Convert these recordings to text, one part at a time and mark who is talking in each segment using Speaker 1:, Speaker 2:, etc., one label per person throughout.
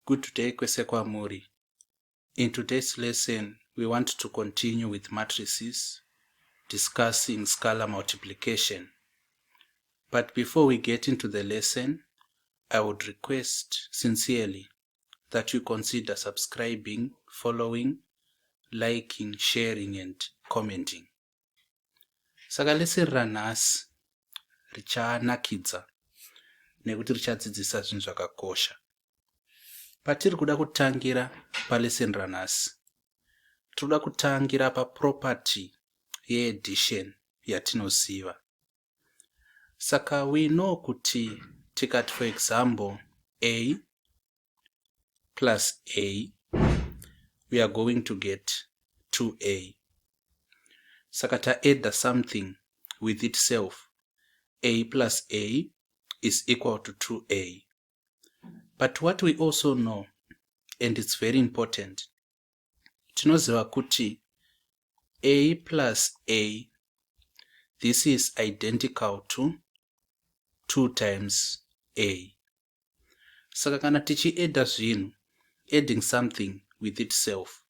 Speaker 1: Good day kwese kwamuri. In today's lesson, we want to continue with matrices, discussing scalar multiplication. But before we get into the lesson, I would request sincerely that you consider subscribing, following, liking, sharing and commenting. Saka lesson ranhasi richanakidza nekuti richadzidzisa zvinhu zvakakosha. Patiri kuda kutangira palesson ranhasi, tinoda kutangira paproperty yeaddition yatinoziva. Saka we know kuti tikati for example a plus a, we are going to get 2a. Saka ta-add something with itself, a plus a is equal to 2a. But what we also know, and it's very important, tinoziva kuti a plus a, this is identical to 2 times a. Saka kana tichi-adda zvinhu, adding something with itself,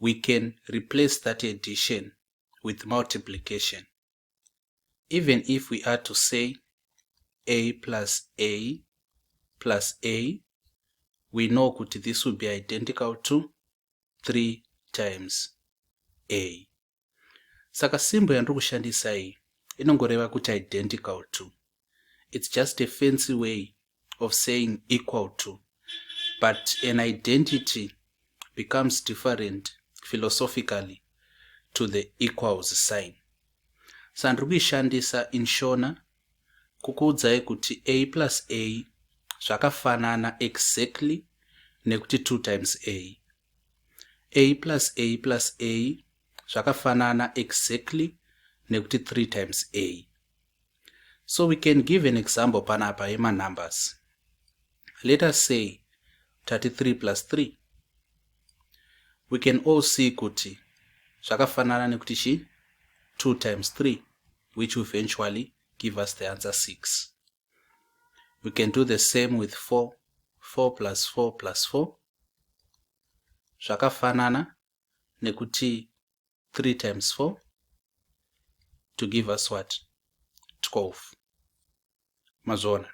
Speaker 1: we can replace that addition with multiplication. Even if we are to say a plus a plus a, we know kuti this will be identical to 3 times a. Saka symbol yandiri kushandisa iyi inongoreva kuti identical to. It's just a fancy way of saying equal to, but an identity becomes different philosophically to the equals sign. Saka ndiri kuishandisa in Shona kukuudzai kuti a plus a zvakafanana exactly nekuti 2 times a. A plus a plus a zvakafanana exactly nekuti 3 times a. So we can give an example panapa yema numbers. Let us say 33 plus 3. We can all see kuti zvakafanana nekuti chi 2 times 3, which will eventually give us the answer 6. We can do the same with 4. 4 plus 4 plus 4. Zvakafanana nekuti 3 times 4 to give us what? 12. Mazona.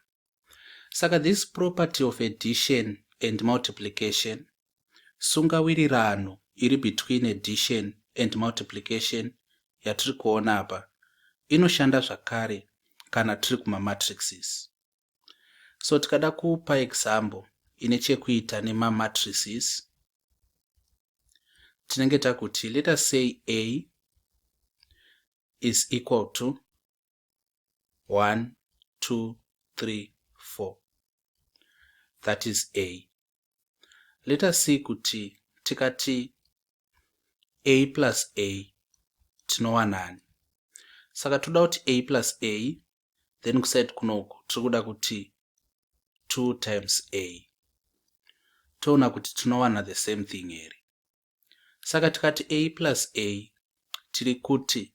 Speaker 1: Saka this property of addition and multiplication, sungawirirano iri between addition and multiplication yatiri kuona apa, inoshanda zvakare kana tiri kuma matrices. So tikada kupa example ine chekuita nema matrices, tinenge takuti let us say a is equal to 1, 2, 3, 4. That is a. Let us see kuti tikati a plus a tinowanani. Saka toda kuti a plus a, then kuside kunoku tikuda kuti 2 times a. Toona kuti tinowana the same thing here. Saka tikati a plus a, tiri kuti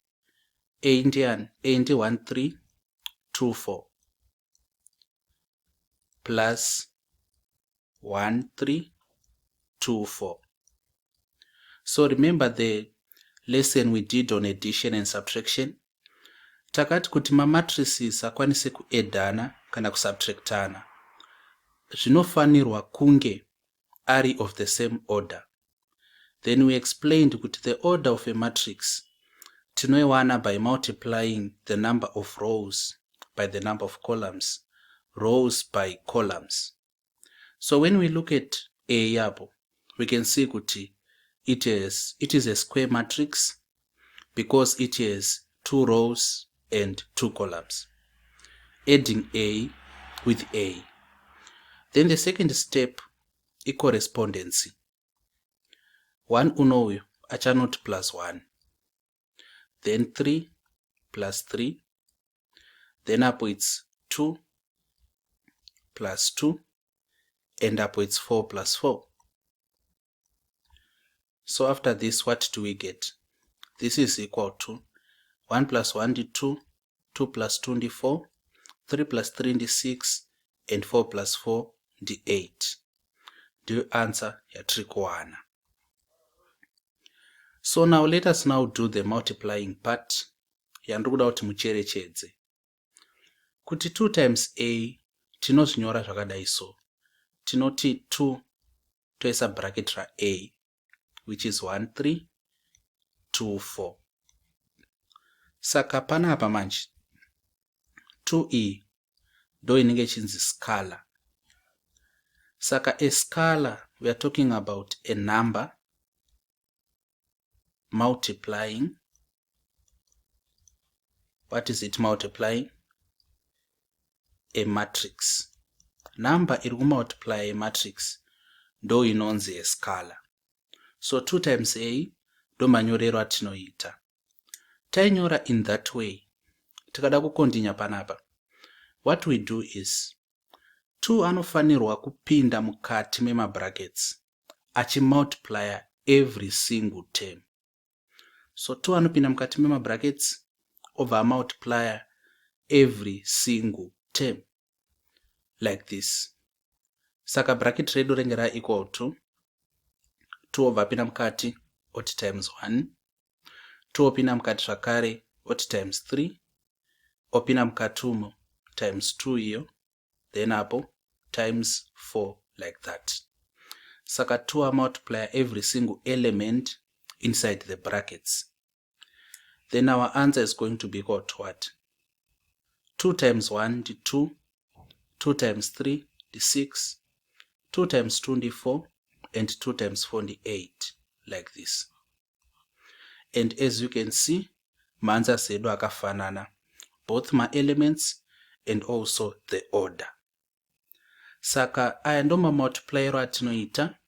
Speaker 1: a ndiani? A ndi 1, 3, 2, 4 plus 1, 3, 2, 4. So remember the lesson we did on addition and subtraction. Takati kuti ma matrices akwanise kuaddana kana kusubtractana, zvinofanirwa kunge ari of the same order. Then we explained kuti the order of a matrix tinoiwana by multiplying the number of rows by the number of columns, rows by columns. So when we look at a yapo, we can see kuti it is a square matrix because it has 2 rows and 2 columns. Adding a with a. Then the second step is correspondency. 1 unoyu achanoti plus 1. Then 3 plus 3. Then up it's 2 plus 2. And up it's 4 plus 4. So after this, what do we get? This is equal to 1 plus 1 is 2, 2 plus 2 is 4, 3 plus 3 is 6, and 4 plus 4 is 8. ndiyo answer yatiri kuwana. So now let us now do the multiplying part yandiri kuda kuti mucherechedze. Kuti 2 times a tinozvinyora zvakadai so. Tinoti 2 toisa bracket ra a, which is 1 3 2 4. Saka panapa manje 2e ndo inenge ichinzi scalar. Saka a scalar, we are talking about a number multiplying. What is it multiplying? A matrix. Number iri kumultiply a matrix ndo inonzi a scalar. So 2 times a ndo manyorero atinoita. Tainyora in that way, tikada kukontinya panapa, what we do is 2 anofanirwa kupinda mukati mema brackets achimultiply every single term. So 2 anopinda mukati mema brackets obva multiply every single term like this. Saka bracket redu rengera equal to 2 obva apinda mukati oti times 1, 2 opinda mukati zvakare oti times 3, opinda mukati umo times 2 iyo, then apo times 4 like that. Saka 2 multiply every single element inside the brackets. Then our answer is going to be equal to what? 2 times 1 is 2, 2 times 3 is 6, 2 times 2 is 4, and 2 times 4 is 8, like this. And as you can see, manza sedu akafanana, both my elements and also the order. Saka aya ndo ma multiplier atinoita,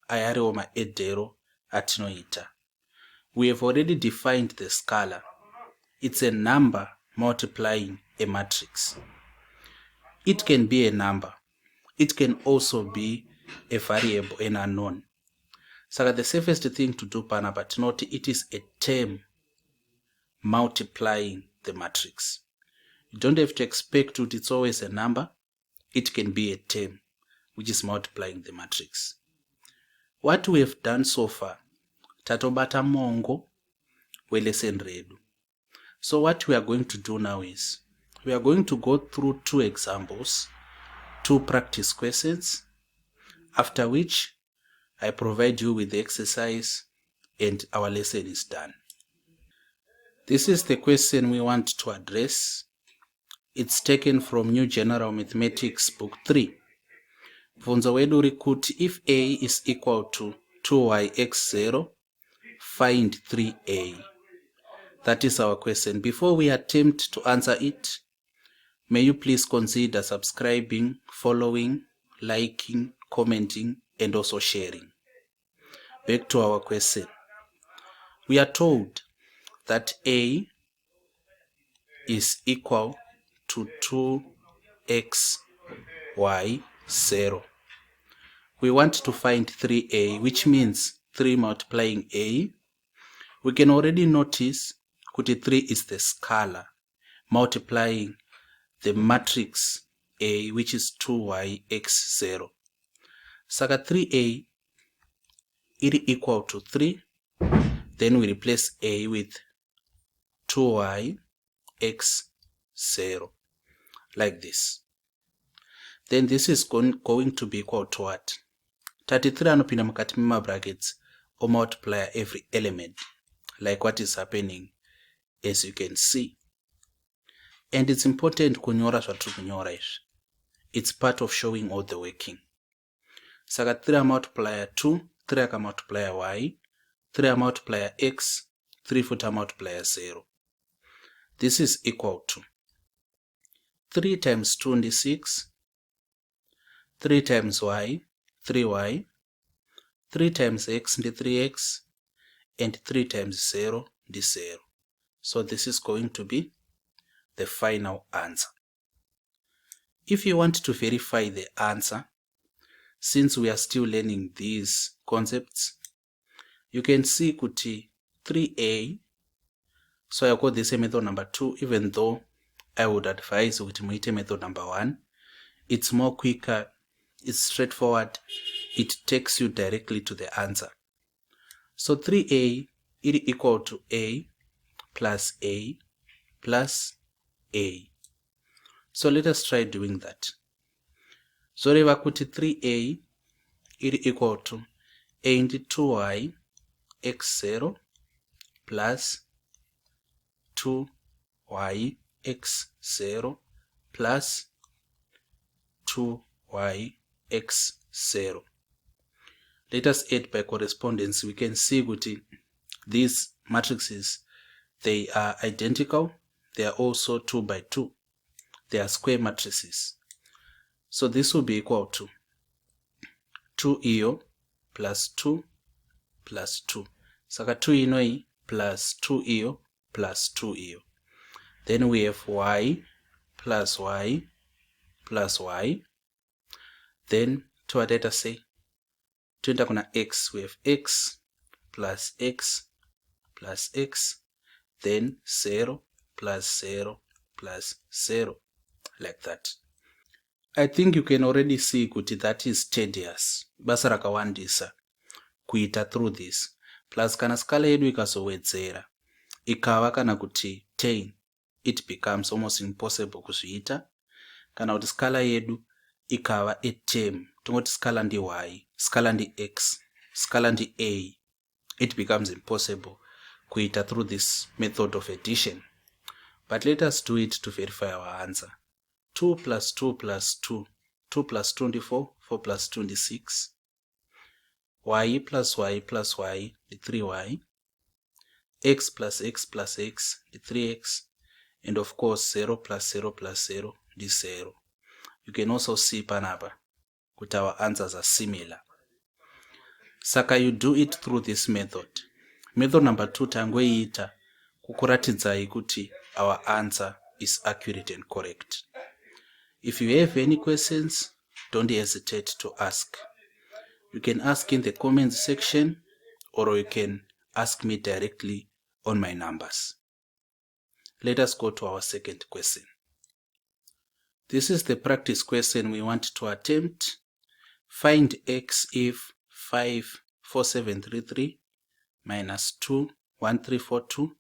Speaker 1: aya ariwo ma edero atinoita. We have already defined the scalar. It's a number multiplying a matrix. It can be a number. It can also be a variable, an unknown. So the safest thing to do panapa tinoti it is a term multiplying the matrix. You don't have to expect that it's always a number. It can be a term which is multiplying the matrix. What we have done so far, tatobata mongo we lesson redu. So what we are going to do now is we are going to go through 2 examples, 2 practice questions, after which I provide you with the exercise and our lesson is done. This is the question we want to address. It's taken from New General Mathematics book 3. Bvunzo wedu rikuti if a is equal to 2yx0, find 3a. That is our question. Before we attempt to answer it, may you please consider subscribing, following, liking, commenting, and also sharing. Back to our question. We are told that a is equal to 2xy0. We want to find 3a, which means 3 multiplying a. We can already notice that 3 is the scalar multiplying the matrix A, which is 2yx0. Saka 3a is equal to 3. Then we replace a with 2yx0 like this. Then this is going to be equal to what? 33 anopinda mukati mema brackets or multiply every element, like what is happening as you can see. And it's important kunyora zvatiri kunyora izvi. It's part of showing all the working. Saka 3 multiplier 2, 3 multiplier y, 3 multiplier x, 3 futa multiplier 0. This is equal to 3 times 2 is 6, 3 times y, 3y, 3 times x is 3x, and 3 times 0 is 0. So this is going to be the final answer. If you want to verify the answer, since we are still learning these concepts, you can see kuti 3a. So I call this a method number 2, even though I would advise kuti muite method number 1. It's more quicker, it's straightforward, it takes you directly to the answer. So 3a is equal to a plus a plus a. So let us try doing that. Zoreva kuti 3a is equal to a into 2y x0 plus 2y x0 plus 2y x0. Let us add by correspondence. We can see that these matrices, they are identical. They are also 2 by 2. They are square matrices. So this will be equal to 2 plus 2 plus 2. Saka 2 plus 2 plus 2. Then we have y plus y plus y. Then to our data say, tuenda kuna x, we have x plus x plus x, then 0 plus 0 plus 0, like that. I think you can already see kuti that is tedious. Basa rakawandisa kuita through this. Plus kana skala yedu ikazowedzera ikava kana kuti 10, it becomes almost impossible kuzviita. Kana kuti skala yedu ikava a term, tongoti skala ndi y, skala ndi x, skala ndi a, it becomes impossible kuita through this method of addition. But let us do it to verify our answer. 2 plus 2 plus 2, 2 plus 24, 4 plus 26, y plus y plus y, the 3y, x plus x plus x, the 3x, and of course 0 plus 0 plus 0, the 0. You can also see panapa that our answers are similar. Saka you do it through this method. Method number 2 tangoiita kukuratidzai kuti our answer is accurate and correct. If you have any questions, don't hesitate to ask. You can ask in the comments section, or you can ask me directly on my numbers. Let us go to our second question. This is the practice question we want to attempt. Find x if 54733 minus 21342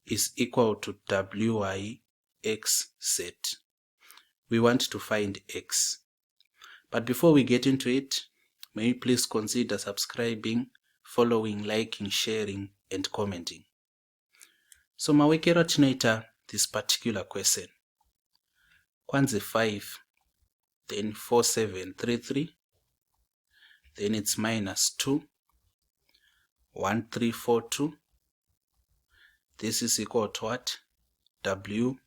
Speaker 1: is equal to wy x z. We want to find x. But before we get into it, may you please consider subscribing, following, liking, sharing, and commenting. So mawekero tinoita this particular question. Kwanzi 5, then 4733, then it's minus 2, 1342. This is equal to what?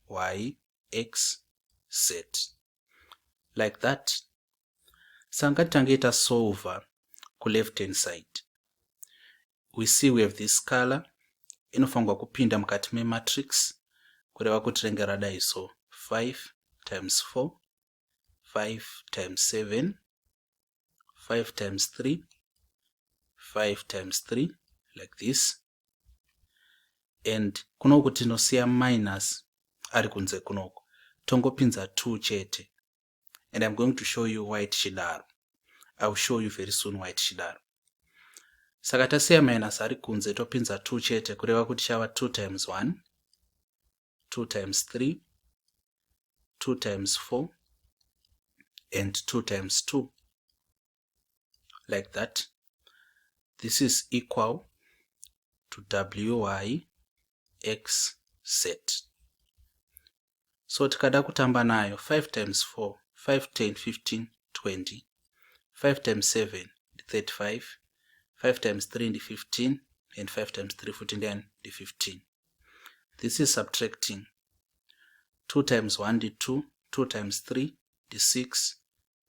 Speaker 1: Wy x z. Like that. Sangatangeta solver ku left hand side. We see we have this scalar. Inofangwa kupinda mukati me matrix. Kureva kuti rinenge radai so 5 times 4, 5 times 7, 5 times 3, 5 times 3, like this. And kunoku tinosiya minus ari kunze kunoku. Tongopinza 2 chete. And I'm going to show you why tichidaro. I will show you very soon why tichidaro. Saka tasiya minus ari kunze topinza 2 chete kureva kuti chava 2 times 1, 2 times 3, 2 times 4, and 2 times 2. Like that. This is equal to wy x z. So tikada kutamba nayo 5 times 4, 5, 10, 15, 20. 5 times 7, 35. 5 times 3, 15. And 5 times 3, 14, then 15. This is subtracting 2 times 1, 2. 2 times 3, 6.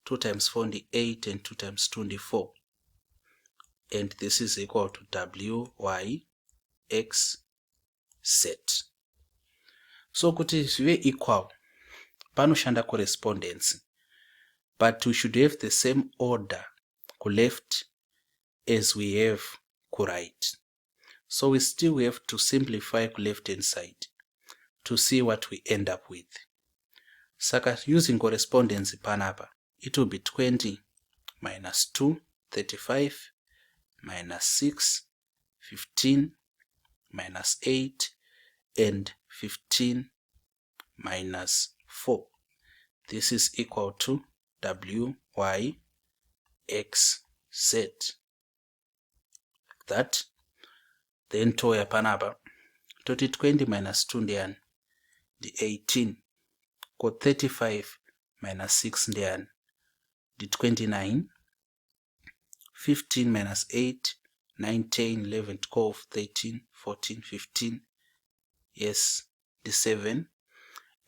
Speaker 1: 2 times 4, 8. And 2 times 2, 4. And this is equal to wy x z. So kuti zvive equal, panoshanda correspondence, but we should have the same order ku left as we have ku right. So we still have to simplify ku left hand side to see what we end up with. Saka using correspondence panapa, it will be 20 minus 2 35 minus 6, 15 minus 8, and 15 minus 4. This is equal to WY X Z. Like that. Then toya panapa. 20 minus 2 ndiani? The 18. Ko 35 minus 6 ndiani? The 29. 15 minus 8, 9, 10, 11, 12, 13, 14, 15. Yes, the 7.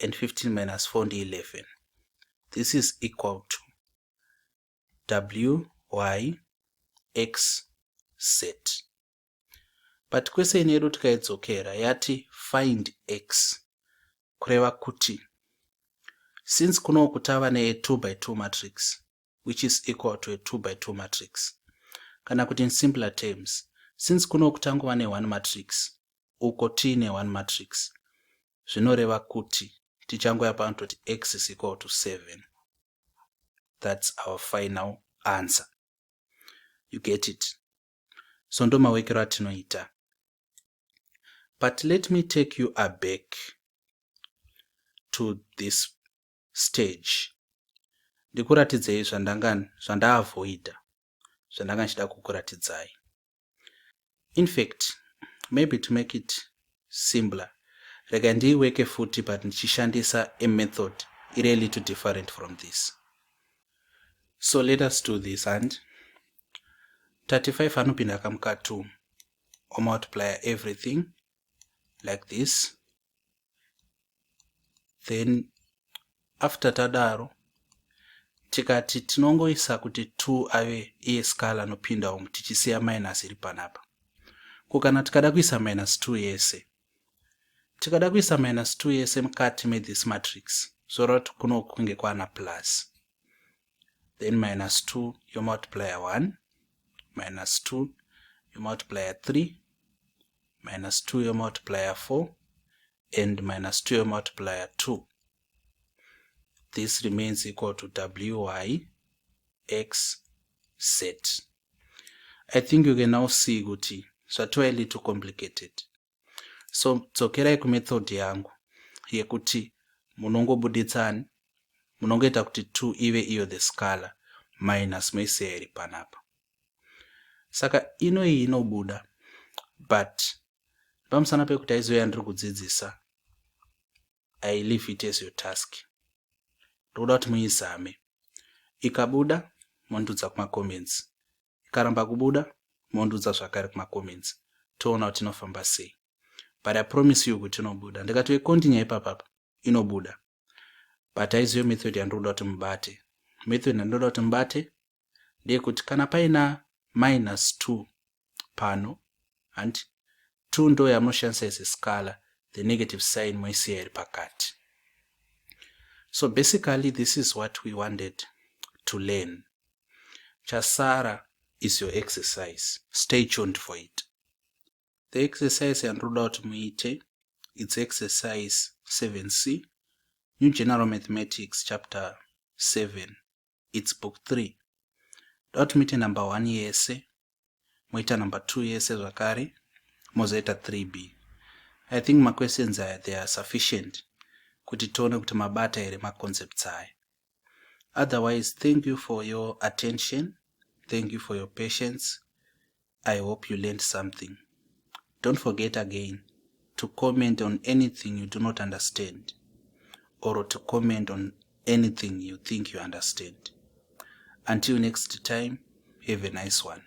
Speaker 1: And 15 minus 4 the 11. This is equal to WY X Z. But kwese inedu tikaidzokera yati find X. Kureva kuti, since kuno kutava ne 2 by 2 matrix, which is equal to a 2 by 2 matrix. Kana kuti in simpler terms, since kuno kutangova ne 1 matrix, uko tine 1 matrix, zvinoreva kuti tichangoyapa kuti X is equal to 7. That's our final answer. You get it? So ndo mawekero atinoita. But let me take you back to this stage. Ndikuratidzei zvandaavoida, zvandanga nchida kukuratidzai. In fact, maybe to make it simpler, rega ndiiweke futi but nichishandisa a method iri a little different from this. So let us do this. And 35 anopinda kamuka 2 or multiply everything like this. Then after tadaro tikati tinongoisa kuti 2 ave iye scala anopinda umu tichisiya minus iri panapa. Kukana tikada kuisa minus 2 yese. Tikada kuisa minus 2 yese mukati me this matrix. So that kuno kunge kwana plus. Then minus 2 you multiply 1. Minus 2 you multiply 3. Minus 2 you multiply 4. And minus 2 you multiply 2. This remains equal to WY X Z. I think you can now see kuti zvatova a little complicated. So dzokerai kumethod yangu yekuti munongobuditsani, munongoita kuti 2 ive iyo the scala minus moisiya iri panapa. Saka iyi inobuda, but pamusana pekuti aizoya ndiri kudzidzisa, I leave it as your task. Ndoda kuti muizame. Ikabuda mondudza kuma comments. Ikaramba kubuda mondudza zvakare kuma comments. Toona kuti inofamba sei. But I promise you kuti inobuda. Ndikati continue ipapa inobuda. But aiziyo method yandoda kuti mubate. Method yandoda kuti mubate ndeyekuti kana paina minus 2 pano and 2 ndo yamunoshandisa as a scala, the negative sign moisiya iri pakati. So basically this is what we wanted to learn. Chasara is your exercise. Stay tuned for it. The exercise yandoda kuti muite, it's exercise 7C, New General Mathematics chapter 7. It's book 3. Dot meet number 1 yese, moita number 2 yese zvakare, mozoita 3B. I think my questions they are sufficient kuti tione kuti mabata ere ma concepts aya. Otherwise, thank you for your attention. Thank you for your patience. I hope you learned something. Don't forget again to comment on anything you do not understand, or to comment on anything you think you understand. Until next time, have a nice one.